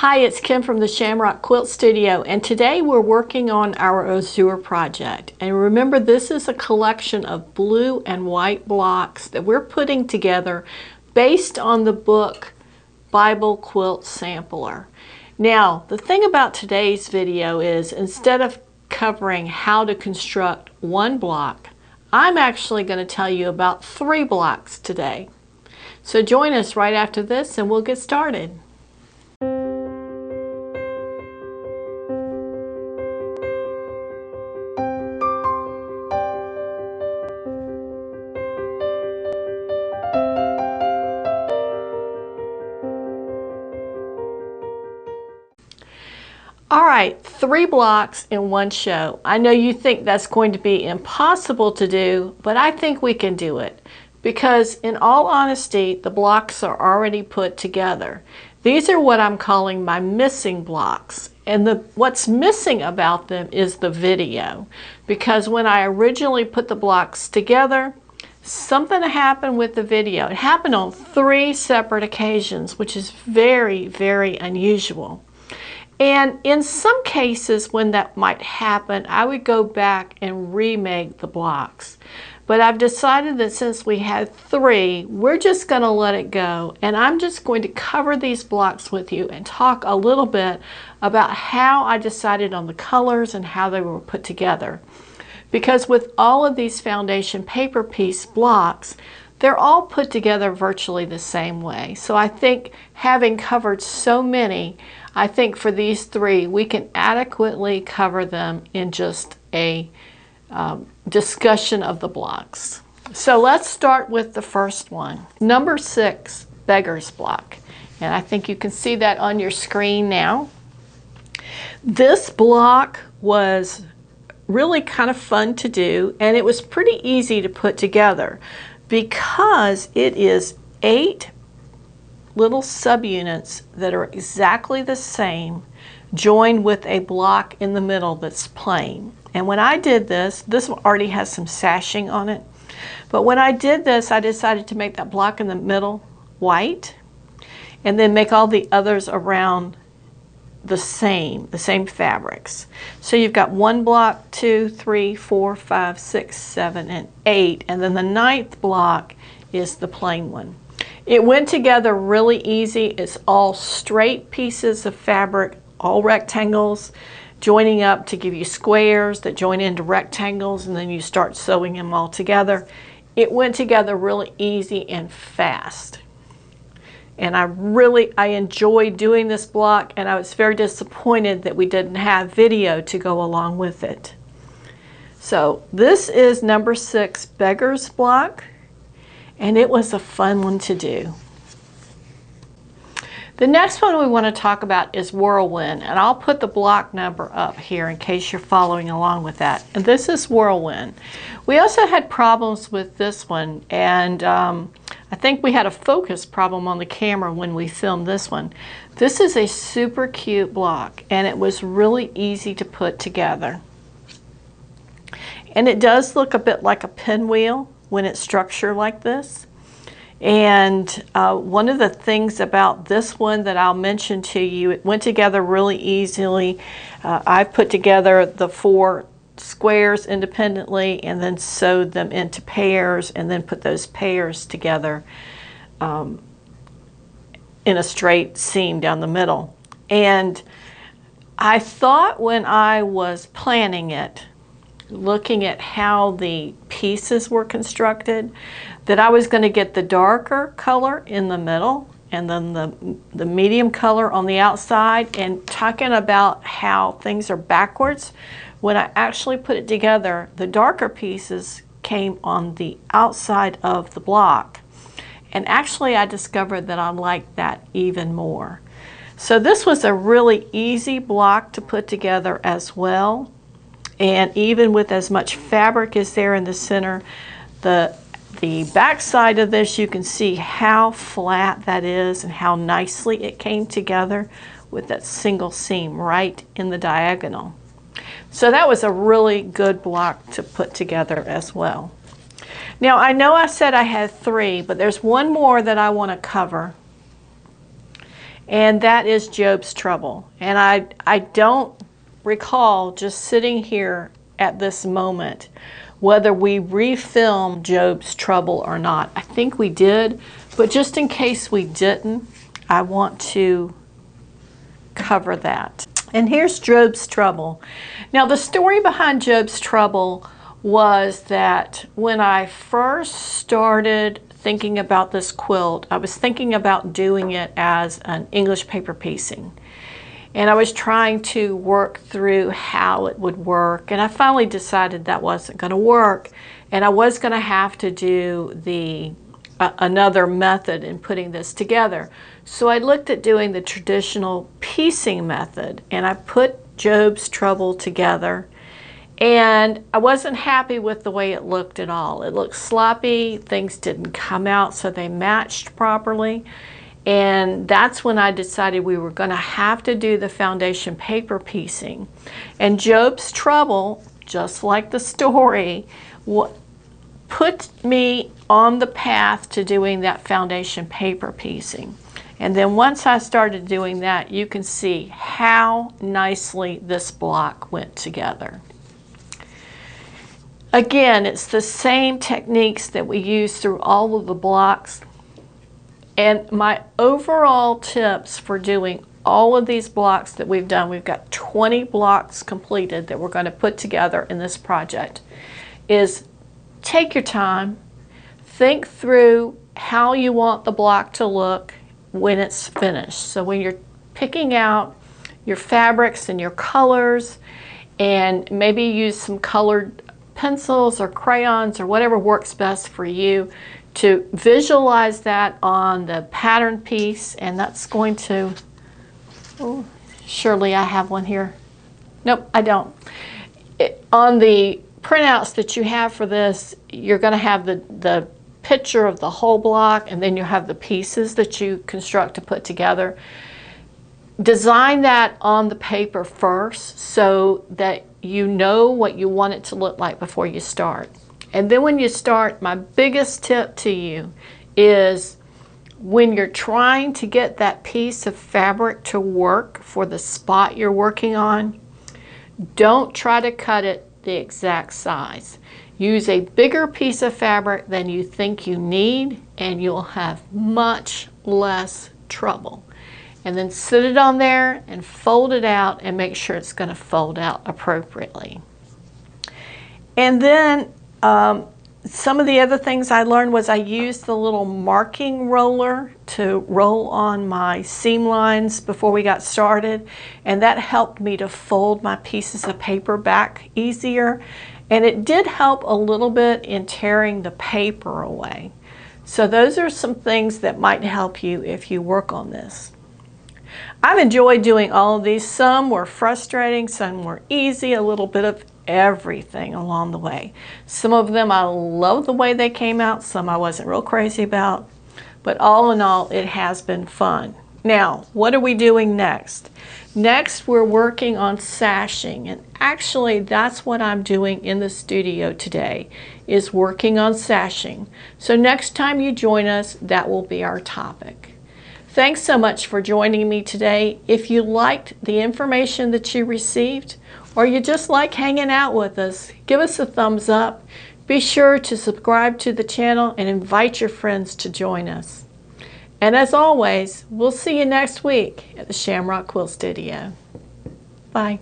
Hi, it's Kim from the Shamrock Quilt Studio, and today we're working on our Azure project. And remember, this is a collection of blue and white blocks that we're putting together based on the book Bible Quilt Sampler. Now, the thing about today's video is instead of covering how to construct one block, I'm actually going to tell you about 3 blocks today. So join us right after this and we'll get started. All right, 3 blocks in one show. I know you think that's going to be impossible to do, but I think we can do it because in all honesty, the blocks are already put together. These are what I'm calling my missing blocks. And what's missing about them is the video, because when I originally put the blocks together, something happened with the video. It happened on 3 separate occasions, which is very, very unusual. And in some cases when that might happen, I would go back and remake the blocks. But I've decided that since we had 3, we're just going to let it go. And I'm just going to cover these blocks with you and talk a little bit about how I decided on the colors and how they were put together. Because with all of these foundation paper piece blocks, they're all put together virtually the same way. So I think having covered so many, I think for these 3, we can adequately cover them in just a discussion of the blocks. So let's start with the first one, number 6, beggar's block. And I think you can see that on your screen now. This block was really kind of fun to do, and it was pretty easy to put together because it is 8 little subunits that are exactly the same, joined with a block in the middle that's plain. And when I did this already has some sashing on it, but when I did this, I decided to make that block in the middle white and then make all the others around the same fabrics. So you've got 1 block, 2, 3, 4, 5, 6, 7, and 8, and then the 9th block is the plain one. It went together really easy. It's all straight pieces of fabric, all rectangles, joining up to give you squares that join into rectangles, and then you start sewing them all together. It went together really easy and fast. And I enjoyed doing this block, and I was very disappointed that we didn't have video to go along with it. So this is number 6, beggar's block, and it was a fun one to do. The next one we want to talk about is whirlwind, and I'll put the block number up here in case you're following along with that. And this is whirlwind. We also had problems with this one, and I think we had a focus problem on the camera when we filmed this one. This is a super cute block, and it was really easy to put together. And it does look a bit like a pinwheel when it's structured like this. And one of the things about this one that I'll mention to you, it went together really easily. I've put together the 4 squares independently and then sewed them into pairs and then put those pairs together in a straight seam down the middle. And I thought when I was planning it, looking at how the pieces were constructed, that I was going to get the darker color in the middle and then the medium color on the outside, and talking about how things are backwards. When I actually put it together, the darker pieces came on the outside of the block. And actually I discovered that I liked that even more. So this was a really easy block to put together as well. And even with as much fabric as there in the center, the back side of this, you can see how flat that is and how nicely it came together with that single seam right in the diagonal. So that was a really good block to put together as well. Now I know I said I had 3, but there's one more that I want to cover. and that is Job's Trouble. And I don't recall just sitting here at this moment whether we refilmed Job's Trouble or not. I think we did, but just in case we didn't, I want to cover that. And here's Job's Trouble. Now, the story behind Job's Trouble was that when I first started thinking about this quilt, I was thinking about doing it as an English paper piecing. And I was trying to work through how it would work. And I finally decided that wasn't going to work. And I was going to have to do another method in putting this together. So I looked at doing the traditional piecing method. And I put Job's Trouble together. And I wasn't happy with the way it looked at all. It looked sloppy. Things didn't come out so they matched properly. And that's when I decided we were going to have to do the foundation paper piecing. And Job's Trouble, just like the story, put me on the path to doing that foundation paper piecing. And then once I started doing that, you can see how nicely this block went together. Again, it's the same techniques that we use through all of the blocks. And my overall tips for doing all of these blocks that we've done, we've got 20 blocks completed that we're going to put together in this project, is take your time, think through how you want the block to look when it's finished. So when you're picking out your fabrics and your colors, and maybe use some colored pencils or crayons or whatever works best for you, to visualize that on the pattern piece. And that's going to, oh, surely I have one here. Nope, I don't. On the printouts that you have for this, you're going to have the picture of the whole block, and then you have the pieces that you construct to put together. Design that on the paper first so that you know what you want it to look like before you start. And then when you start, my biggest tip to you is when you're trying to get that piece of fabric to work for the spot you're working on, don't try to cut it the exact size. Use a bigger piece of fabric than you think you need, and you'll have much less trouble. And then sit it on there and fold it out and make sure it's going to fold out appropriately. And then some of the other things I learned was I used the little marking roller to roll on my seam lines before we got started, and that helped me to fold my pieces of paper back easier, and it did help a little bit in tearing the paper away. So those are some things that might help you if you work on this. I've enjoyed doing all of these. Some were frustrating, some were easy, a little bit of everything along the way. Some of them I love the way they came out, some I wasn't real crazy about, but all in all, it has been fun. Now, what are we doing next? Next, we're working on sashing, and actually that's what I'm doing in the studio today, is working on sashing. So next time you join us, that will be our topic. Thanks so much for joining me today. If you liked the information that you received, or you just like hanging out with us, give us a thumbs up. Be sure to subscribe to the channel and invite your friends to join us. And as always, we'll see you next week at the Shamrock Quilt Studio. Bye.